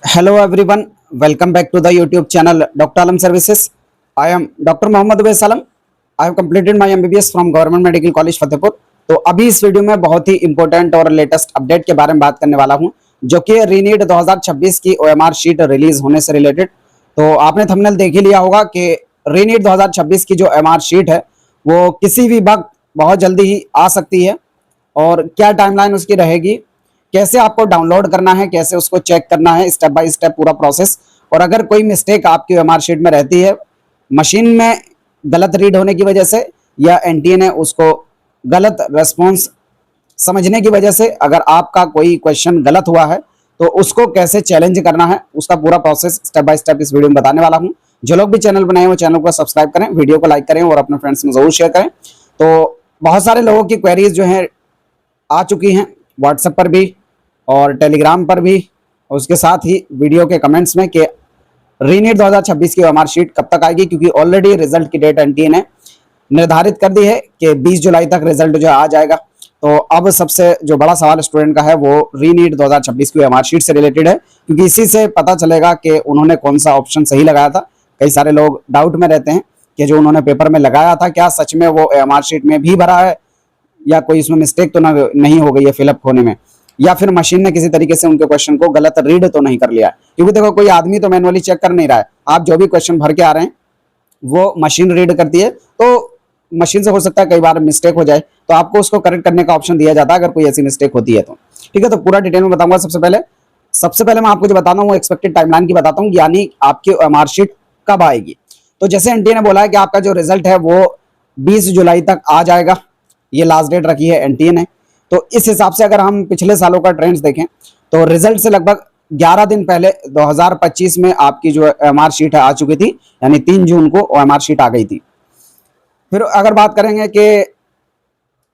Hello everyone, welcome back to the YouTube channel Dr. Alam Services. I am Dr. Mohammad Ubaid Salam. I have completed my MBBS from Government Medical College Fatehpur. तो अभी इस video में बहुत ही important और latest update के बारे में बात करने वाला हूं, जो कि रीनीट 2026 की OMR शीट रिलीज होने से रिलेटेड। तो आपने थंबनेल देख ही लिया होगा कि रीनीट 2026 की जो OMR शीट है वो किसी भी वक्त बहुत जल्दी ही आ सकती है। और क्या टाइमलाइन उसकी रहेगी, कैसे आपको डाउनलोड करना है, कैसे उसको चेक करना है, स्टेप बाय स्टेप पूरा प्रोसेस। और अगर कोई मिस्टेक आपकी OMR शीट में रहती है, मशीन में गलत रीड होने की वजह से या एनटीए ने उसको गलत रेस्पॉन्स समझने की वजह से, अगर आपका कोई क्वेश्चन गलत हुआ है तो उसको कैसे चैलेंज करना है, उसका पूरा प्रोसेस स्टेप बाय स्टेप इस वीडियो में बताने वाला हूं। जो लोग भी चैनल बनाए वो चैनल को सब्सक्राइब करें, वीडियो को लाइक करें और अपने फ्रेंड्स में जरूर शेयर करें। तो बहुत सारे लोगों की क्वेरीज जो है आ चुकी हैं व्हाट्सएप पर भी और टेलीग्राम पर भी, और उसके साथ ही वीडियो के कमेंट्स में कि रीनीट 2026 की OMR शीट कब तक आएगी, क्योंकि ऑलरेडी रिजल्ट की डेट एनटीए ने निर्धारित कर दी है कि 20 जुलाई तक रिजल्ट जो आ जाएगा। तो अब सबसे जो बड़ा सवाल स्टूडेंट का है वो रीनीट 2026 की OMR शीट से रिलेटेड है, क्योंकि इसी से पता चलेगा कि उन्होंने कौन सा ऑप्शन सही लगाया था। कई सारे लोग डाउट में रहते हैं कि जो उन्होंने पेपर में लगाया था क्या सच में वो OMR शीट में भी भरा है, या कोई इसमें मिस्टेक तो नहीं हो गई है फिलअप होने में, या फिर मशीन ने किसी तरीके से उनके क्वेश्चन को गलत रीड तो नहीं कर लिया है। क्योंकि देखो, कोई आदमी तो मैनुअली चेक कर नहीं रहा है, आप जो भी क्वेश्चन भर के आ रहे हैं वो मशीन रीड करती है। तो मशीन से हो सकता है कई बार मिस्टेक हो जाए, तो आपको उसको करेक्ट करने का ऑप्शन दिया जाता है अगर कोई ऐसी मिस्टेक होती है तो। ठीक है, तो पूरा डिटेल में बताऊंगा। सबसे पहले मैं आपको जो बताता हूँ वो एक्सपेक्टेड टाइमलाइन की बताता हूँ, यानी आपकी OMR शीट कब आएगी। तो जैसे एनटीए ने बोला है कि आपका जो रिजल्ट है वो 20 जुलाई तक आ जाएगा, ये लास्ट डेट रखी है एनटीए ने। तो इस हिसाब से अगर हम पिछले सालों का ट्रेंड्स देखें तो रिजल्ट से लगभग 11 दिन पहले 2025 में आपकी जो OMR शीट है आ चुकी थी, यानी 3 जून को OMR शीट आ गई थी। फिर अगर बात करेंगे कि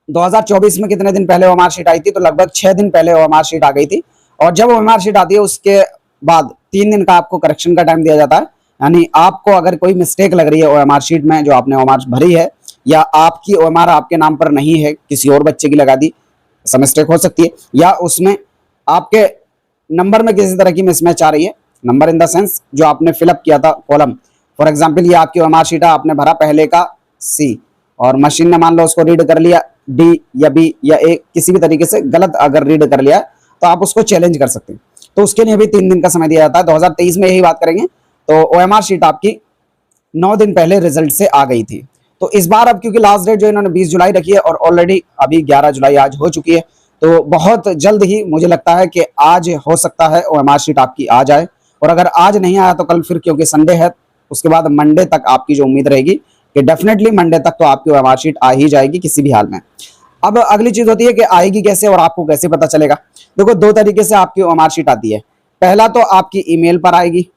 2024 में कितने दिन पहले OMR शीट आई थी, तो लगभग 6 दिन पहले OMR शीट आ गई थी। और जब OMR शीट आती है उसके बाद 3 दिन का आपको करेक्शन का टाइम दिया जाता है, यानी आपको अगर कोई मिस्टेक लग रही है OMR शीट में जो आपने OMR भरी है, या आपकी OMR आपके नाम पर नहीं है, किसी और बच्चे की लगा दी, सब मिस्टेक हो सकती है, या उसमें आपके नंबर में किसी तरह की मिसमैच आ रही है। नंबर इन द सेंस जो आपने फिलअप किया था कॉलम, फॉर एग्जांपल ये आपकी OMR शीट है, आपने भरा पहले का C और मशीन ने मान लो उसको रीड कर लिया D या B या A, किसी भी तरीके से गलत अगर रीड कर लिया तो आप उसको चैलेंज कर सकते हैं। तो उसके लिए भी 3 दिन का समय दिया जाता है। 2023 में यही बात करेंगे तो OMR शीट आपकी 9 दिन पहले रिजल्ट से आ गई थी। तो इस बार अब क्योंकि लास्ट डेट जो इन्होंने 20 जुलाई रखी है और ऑलरेडी अभी 11 जुलाई आज हो चुकी है, तो बहुत जल्द ही मुझे लगता है कि आज हो सकता है OMR शीट आपकी आ जाए। और अगर आज नहीं आया तो कल, फिर क्योंकि संडे है, उसके बाद मंडे तक आपकी जो उम्मीद रहेगी कि डेफिनेटली मंडे तक तो आपकी OMR शीट आ ही जाएगी किसी भी हाल में। अब अगली चीज होती है कि आएगी कैसे और आपको कैसे पता चलेगा। देखो, 2 तरीके से आपकी OMR शीट आती है। पहला तो आपकी ईमेल पर आएगी।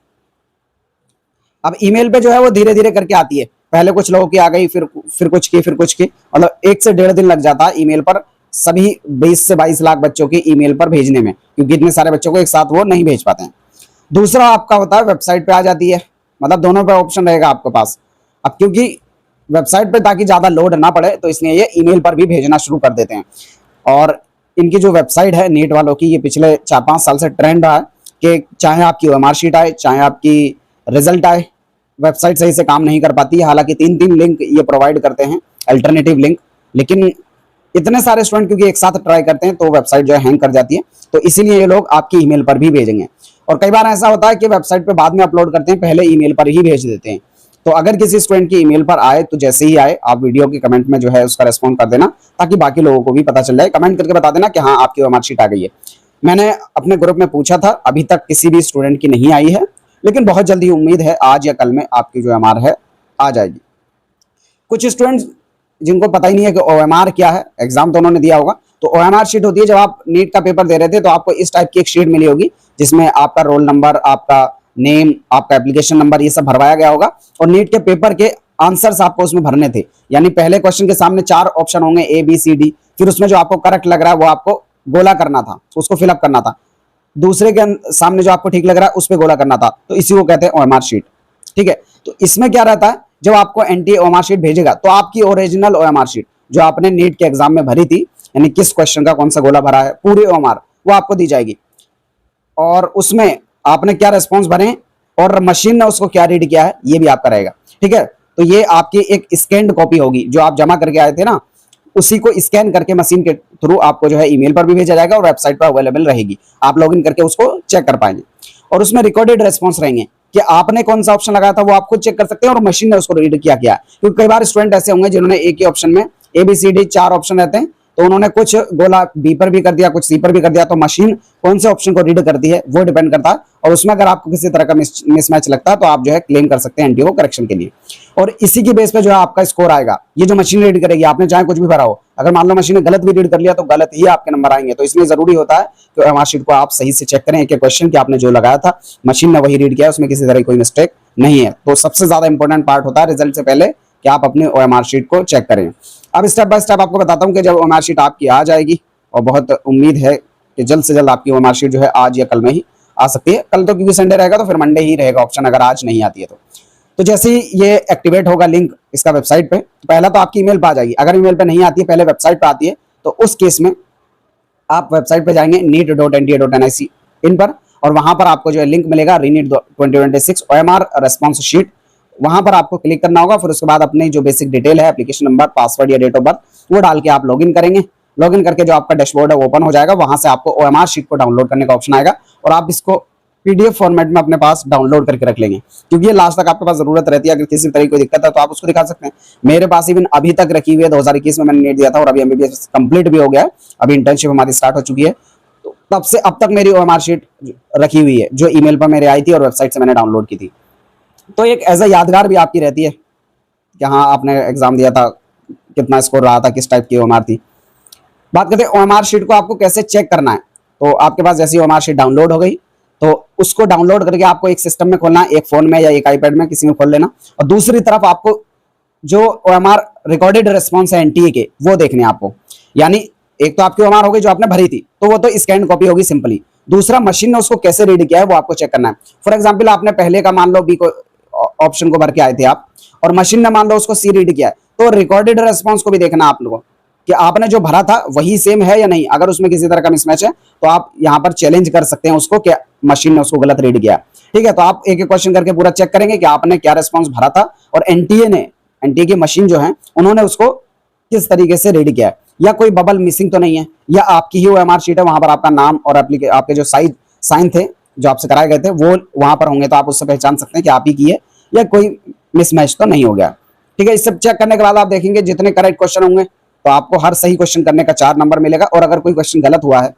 अब ईमेल पे जो है वो धीरे धीरे करके आती है, पहले कुछ लोगों की आ गई, फिर कुछ की, फिर कुछ की, मतलब 1 से 1.5 दिन लग जाता है ईमेल पर सभी 20 से 22 लाख बच्चों की ईमेल पर भेजने में, क्योंकि इतने सारे बच्चों को एक साथ वो नहीं भेज पाते हैं। दूसरा आपका होता है वेबसाइट पे आ जाती है, मतलब दोनों पे ऑप्शन रहेगा आपके पास। अब क्योंकि वेबसाइट पे ताकि ज्यादा लोड ना पड़े तो इसलिए ये ईमेल पर भी भेजना शुरू कर देते हैं। और इनकी जो वेबसाइट है नीट वालों की, ये पिछले 4-5 साल से ट्रेंड रहा है कि चाहे आपकी OMR शीट आए, चाहे आपकी रिजल्ट आए, वेबसाइट सही से काम नहीं कर पाती है। हालांकि 3-3 लिंक ये प्रोवाइड करते हैं, अल्टरनेटिव लिंक, लेकिन इतने सारे स्टूडेंट क्योंकि एक साथ ट्राई करते हैं तो वेबसाइट जो है हैंग कर जाती है। तो इसीलिए ये लोग आपकी ईमेल पर भी भेजेंगे। और कई बार ऐसा होता है कि वेबसाइट पे बाद में अपलोड करते हैं, पहले ईमेल पर ही भेज देते हैं। तो अगर किसी स्टूडेंट की ईमेल पर आए तो जैसे ही आए आप वीडियो के कमेंट में जो है उसका रेस्पॉन्ड कर देना, ताकि बाकी लोगों को भी पता चल जाए। कमेंट करके बता देना कि हाँ आपकी OMR शीट आ गई है। मैंने अपने ग्रुप में पूछा था, अभी तक किसी भी स्टूडेंट की नहीं आई है, लेकिन बहुत जल्दी उम्मीद है आज या कल में आपकी जो OMR है आ जाएगी। कुछ स्टूडेंट्स जिनको पता ही नहीं है कि OMR क्या है, एग्जाम तो उन्होंने दिया होगा। तो OMR शीट होती है, जब आप नीट का पेपर दे रहे थे तो आपको इस टाइप की एक शीट मिली होगी जिसमें आपका रोल नंबर, आपका नेम, आपका एप्लीकेशन नंबर, ये सब भरवाया गया होगा। और नीट के पेपर के आंसर्स आपको उसमें भरने थे, यानी पहले क्वेश्चन के सामने 4 ऑप्शन होंगे ABCD, फिर उसमें जो आपको करेक्ट लग रहा है वो आपको गोला करना था, उसको फिलअप करना था। दूसरे के सामने जो आपको ठीक लग रहा है उस पर गोला करना था। तो इसी को कहते हैं OMR शीट। ठीक है, तो इसमें क्या रहता है, जब आपको एनटीए OMR शीट भेजेगा तो आपकी ओरिजिनल OMR शीट जो आपने नीट के एग्जाम में भरी थी, यानी किस क्वेश्चन का कौन सा गोला भरा है, पूरी OMR वो आपको दी जाएगी। और उसमें आपने क्या रेस्पॉन्स भरे और मशीन ने उसको क्या रीड किया है, ये भी आपका रहेगा। ठीक है, तो ये आपकी एक स्कैन्ड कॉपी होगी जो आप जमा करके आए थे ना, उसी को स्कैन करके मशीन के थ्रू आपको जो है ईमेल पर भी भेजा जाएगा और वेबसाइट पर अवेलेबल रहेगी। आप लॉगिन करके उसको चेक कर पाएंगे और उसमें रिकॉर्डेड रेस्पॉन्स रहेंगे कि आपने कौन सा ऑप्शन लगाया था वो आप खुद चेक कर सकते हैं और मशीन ने उसको रीड किया क्या। क्योंकि कई बार स्टूडेंट ऐसे होंगे जिन्होंने एक ही ऑप्शन में ABCD 4 ऑप्शन रहते हैं, तो उन्होंने कुछ गोला बी पर भी कर दिया, कुछ सी पर भी कर दिया, तो मशीन कौन से ऑप्शन को रीड करती है वो डिपेंड करता है। और उसमें अगर आपको किसी तरह का मिसमैच लगता है तो आप जो है क्लेम कर सकते हैं एनटीओ करेक्शन के लिए। और इसी की बेस पे जो है आपका स्कोर आएगा। ये जो मशीन रीड करेगी, आपने चाहे कुछ भी भरा हो, अगर मान लो मशीन ने गलत भी रीड कर लिया तो गलत ही आपके नंबर आएंगे। तो इसलिए जरूरी होता है कि OMR शीट को आप सही से चेक करें, एक क्वेश्चन कि आपने जो लगाया था मशीन ने वही रीड किया, उसमें किसी तरह की कोई मिस्टेक नहीं है। तो सबसे ज्यादा इंपॉर्टेंट पार्ट होता है रिजल्ट से पहले कि आप अपनी OMR शीट को चेक करें। अब स्टेप बाय स्टेप आपको बताता हूं कि जब OMR शीट आपकी आ जाएगी, और बहुत उम्मीद है कि जल्द से जल्द आपकी OMR शीट जो है आज या कल में ही आ सकती है। कल तो क्योंकि संडे रहेगा तो फिर मंडे ही रहेगा ऑप्शन, अगर आज नहीं आती है तो जैसे ही ये एक्टिवेट होगा लिंक इसका वेबसाइट पे, पहला तो आपकी ईमेल पे आ जाएगी। अगर ईमेल पे नहीं आती है, पहले वेबसाइट पे आती है, तो उस केस में आप वेबसाइट पे जाएंगे neet.nta.nic इन पर, और वहां पर आपको जो है लिंक मिलेगा रीनीट 2026 OMR रेस्पॉन्स शीट। वहां पर आपको क्लिक करना होगा। फिर उसके बाद अपनी जो बेसिक डिटेल है, एप्लीकेशन नंबर, पासवर्ड या डेट ऑफ बर्थ, वो डाल के आप लॉगिन करेंगे। लॉगिन करके जो आपका डैशबोर्ड है वो ओपन हो जाएगा। वहां से आपको OMR शीट को डाउनलोड करने का ऑप्शन आएगा और आप इसको PDF फॉर्मेट में अपने पास डाउनलोड करके रख लेंगे, क्योंकि ये लास्ट तक आपके पास जरूरत रहती है। अगर किसी तरह की कोई दिक्कत है तो आप उसको दिखा सकते हैं। मेरे पास इवन अभी तक रखी हुई है, 2021 में मैंने नेट दिया था और अभी MBBS कंप्लीट भी हो गया है, अभी इंटर्नशिप हमारी स्टार्ट हो चुकी है। तो तब से अब तक मेरी OMR शीट रखी हुई है जो ईमेल पर मेरे आई थी और वेबसाइट से मैंने डाउनलोड की थी। तो एक एज अ यादगार भी आपकी रहती है कि हाँ आपने एग्जाम दिया था, कितना स्कोर रहा था, किस टाइप की OMR थी। बात करते हैं OMR शीट को आपको कैसे चेक करना है। तो आपके पास जैसी OMR शीट डाउनलोड हो गई तो उसको डाउनलोड करके आपको एक सिस्टम में खोलना है, एक फोन में या एक आईपैड में, किसी में खोल लेना। और दूसरी तरफ आपको जो OMR रिकॉर्डेड रेस्पॉन्स है NTA के, वो देखने आपको। यानी एक तो आपकी OMR हो गई जो आपने भरी थी, तो वो तो स्कैन कॉपी होगी सिंपली। दूसरा मशीन ने उसको कैसे रीड किया है वो आपको चेक करना है। फॉर एग्जाम्पल आपने पहले का मान लो बी को ऑप्शन को भर के आए थे आप, और मशीन ने मान लो उसको सी रीड किया है, तो रिकॉर्डेड रेस्पॉन्स को भी देखना आप लोगों कि आपने जो भरा था वही सेम है या नहीं। अगर उसमें किसी तरह का मिसमैच है तो आप यहाँ पर चैलेंज कर सकते हैं उसको कि मशीन ने उसको गलत रीड किया। ठीक है, तो आप एक एक क्वेश्चन करके पूरा चेक करेंगे कि आपने क्या रेस्पॉन्स भरा था और एनटीए की मशीन जो है उन्होंने उसको किस तरीके से रीड किया है, या कोई बबल मिसिंग तो नहीं है, या आपकी ही OMR शीट है, वहां पर आपका नाम और आपके जो साइन थे जो आपसे कराए गए थे वो वहां पर होंगे, तो आप उससे पहचान सकते हैं कि आप ही की है या कोई मिसमैच तो नहीं हो गया। ठीक है, इस सब चेक करने के बाद आप देखेंगे जितने करेक्ट क्वेश्चन होंगे तो आपको हर सही क्वेश्चन करने का 4 नंबर मिलेगा, और अगर कोई क्वेश्चन गलत हुआ है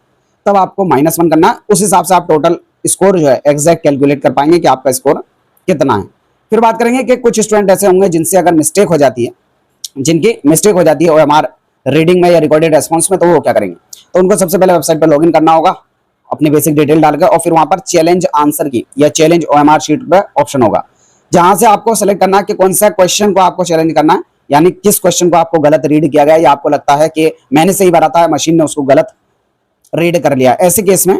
तब आपको -1 करना है। उस हिसाब से आप टोटल स्कोर जो है एग्जैक्ट कैलकुलेट कर पाएंगे कि आपका स्कोर कितना है। फिर बात करेंगे कि कुछ स्टूडेंट ऐसे होंगे जिनसे अगर मिस्टेक हो जाती है, जिनकी मिस्टेक हो जाती है OMR रीडिंग में या रिकॉर्डेड रेस्पॉन्स में, तो वो क्या करेंगे। तो उनको सबसे पहले वेबसाइट पर लॉगिन करना होगा अपनी बेसिक डिटेल डालकर, और फिर वहां पर चैलेंज आंसर की या चैलेंज OMR शीट पर ऑप्शन होगा, जहां से आपको सेलेक्ट करना है कि कौन सा क्वेश्चन को आपको चैलेंज करना है, यानी किस क्वेश्चन को आपको गलत रीड किया गया, या आपको लगता है कि मैंने सही भरा था, मशीन ने उसको गलत रीड कर लिया। ऐसे केस में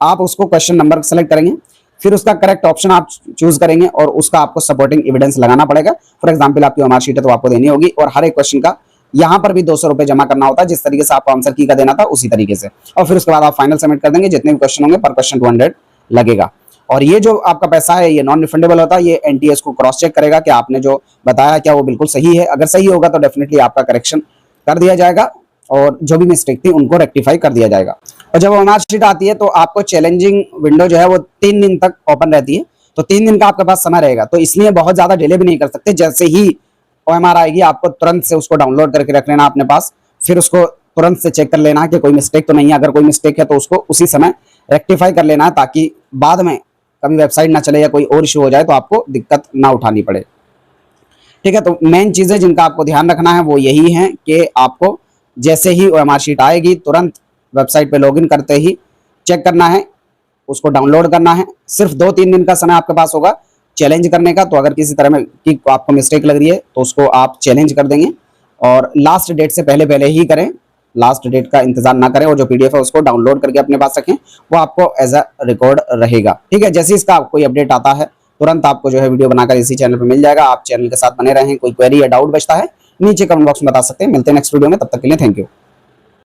आप उसको क्वेश्चन नंबर सेलेक्ट करेंगे, फिर उसका करेक्ट ऑप्शन आप चूज करेंगे और उसका आपको सपोर्टिंग एविडेंस लगाना पड़ेगा। फॉर एग्जांपल आपकी OMR शीट है तो आपको देनी होगी, और हर एक क्वेश्चन का यहाँ पर भी 200 रुपए जमा करना होता है, जिस तरीके से आपको आंसर की का देना था उसी तरीके से। और फिर उसके बाद आप फाइनल सबमिट कर देंगे। जितने भी क्वेश्चन होंगे पर क्वेश्चन 200 लगेगा। और ये जो आपका पैसा है ये नॉन रिफंडेबल होता है। ये NTA को क्रॉस चेक करेगा कि आपने जो बताया क्या वो बिल्कुल सही है। अगर सही होगा तो डेफिनेटली आपका करेक्शन कर दिया जाएगा और जो भी मिस्टेक थी उनको रेक्टिफाई कर दिया जाएगा। और जब OMR शीट आती है तो आपको चैलेंजिंग विंडो जो है वो 3 दिन तक ओपन रहती है, तो 3 दिन का आपके पास समय रहेगा, तो इसलिए बहुत ज्यादा डिले भी नहीं कर सकते। जैसे ही OMR आएगी आपको तुरंत से उसको डाउनलोड करके रख लेना अपने पास, फिर उसको तुरंत से चेक कर लेना कि कोई मिस्टेक तो नहीं है। अगर कोई मिस्टेक है तो उसको उसी समय रेक्टिफाई कर लेना है, ताकि बाद में कभी वेबसाइट ना चले या कोई और इशू हो जाए तो आपको दिक्कत ना उठानी पड़े। ठीक है, तो मेन चीजें जिनका आपको ध्यान रखना है वो यही है कि आपको जैसे ही OMR शीट आएगी तुरंत वेबसाइट पे लॉगिन करते ही चेक करना है, उसको डाउनलोड करना है। सिर्फ 2-3 दिन का समय आपके पास होगा चैलेंज करने का। तो अगर किसी तरह में कि आपको मिस्टेक लग रही है तो उसको आप चैलेंज कर देंगे, और लास्ट डेट से पहले ही करें, लास्ट डेट का इंतजार ना करें, और जो PDF है उसको डाउनलोड करके अपने पास रखें, वो आपको एज अ रिकॉर्ड रहेगा। ठीक है, जैसे इसका कोई अपडेट आता है तुरंत आपको जो है वीडियो बनाकर इसी चैनल पर मिल जाएगा। आप चैनल के साथ बने रहें। कोई क्वेरी या डाउट बचता है नीचे कमेंट बॉक्स में बता सकते हैं। मिलते हैं नेक्स्ट वीडियो में, तब तक के लिए थैंक यू।